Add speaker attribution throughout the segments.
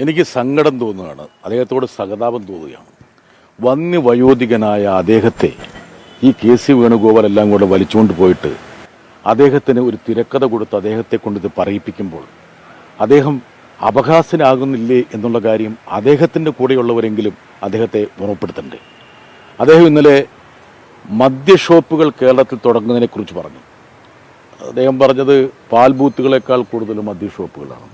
Speaker 1: എനിക്ക് സങ്കടം തോന്നുകയാണ്, അദ്ദേഹത്തോട് സഹതാപം തോന്നുകയാണ്. വന്യവയോധികനായ അദ്ദേഹത്തെ ഈ KC വേണുഗോപാൽ എല്ലാം കൂടെ വലിച്ചുകൊണ്ട് പോയിട്ട് അദ്ദേഹത്തിന് ഒരു തിരക്കഥ കൊടുത്ത് അദ്ദേഹത്തെ കൊണ്ടിത് പറയിപ്പിക്കുമ്പോൾ അദ്ദേഹം അപഹാസ്യനാകുന്നില്ലേ എന്നുള്ള കാര്യം അദ്ദേഹത്തിൻ്റെ കൂടെയുള്ളവരെങ്കിലും അദ്ദേഹത്തെ ഉറപ്പെടുത്തണ്ടേ. അദ്ദേഹം ഇന്നലെ മദ്യഷോപ്പുകൾ കേരളത്തിൽ തുടങ്ങുന്നതിനെക്കുറിച്ച് പറഞ്ഞു. അദ്ദേഹം പറഞ്ഞത് പാൽ ബൂത്തുകളെക്കാൾ കൂടുതൽ മദ്യഷോപ്പുകളാണ്.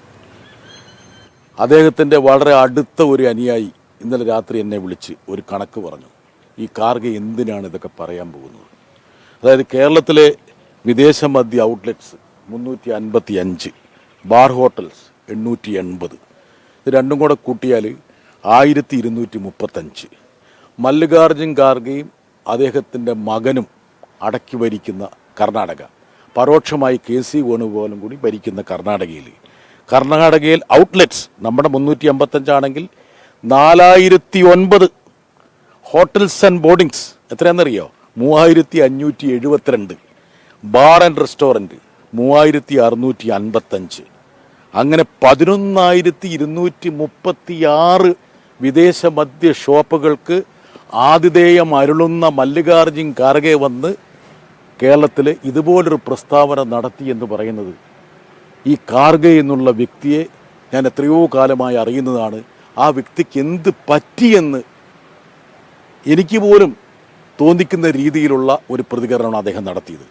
Speaker 1: അദ്ദേഹത്തിൻ്റെ വളരെ അടുത്ത ഒരു അനുയായി ഇന്നലെ രാത്രി എന്നെ വിളിച്ച് ഒരു കണക്ക് പറഞ്ഞു. ഈ കാർഗെ എന്തിനാണ് ഇതൊക്കെ പറയാൻ പോകുന്നത്? അതായത് കേരളത്തിലെ വിദേശ മദ്യ ഔട്ട്ലെറ്റ്സ് 355, ബാർ ഹോട്ടൽസ് 880, ഇത് രണ്ടും കൂടെ കൂട്ടിയാൽ 1235. മല്ലികാർജുൻ ഖാർഗെയും അദ്ദേഹത്തിൻ്റെ മകനും അടക്കി ഭരിക്കുന്ന കർണാടക, പരോക്ഷമായി KC വേണുഗോപാലും കൂടി ഭരിക്കുന്ന കർണാടകയിൽ ഔട്ട്ലെറ്റ്സ് നമ്മുടെ 355 ആണെങ്കിൽ 4009 ഹോട്ടൽസ് ആൻഡ് ബോർഡിങ്സ്. എത്രയാണെന്നറിയോ? 3572. Bar and restaurant 3655. അങ്ങനെ 11,236 വിദേശ മദ്യ ഷോപ്പുകൾക്ക് ആതിഥേയം അരുളുന്ന മല്ലികാർജുൻ ഖാർഗെ വന്ന് കേരളത്തിൽ ഇതുപോലൊരു പ്രസ്താവന നടത്തി എന്ന് പറയുന്നത്, ഈ ഖാർഗെ എന്നുള്ള വ്യക്തിയെ ഞാൻ എത്രയോ കാലമായി അറിയുന്നതാണ്. ആ വ്യക്തിക്ക് എന്ത് പറ്റിയെന്ന് എനിക്ക് പോലും തോന്നിക്കുന്ന രീതിയിലുള്ള ഒരു പ്രതികരണമാണ് അദ്ദേഹം നടത്തിയത്.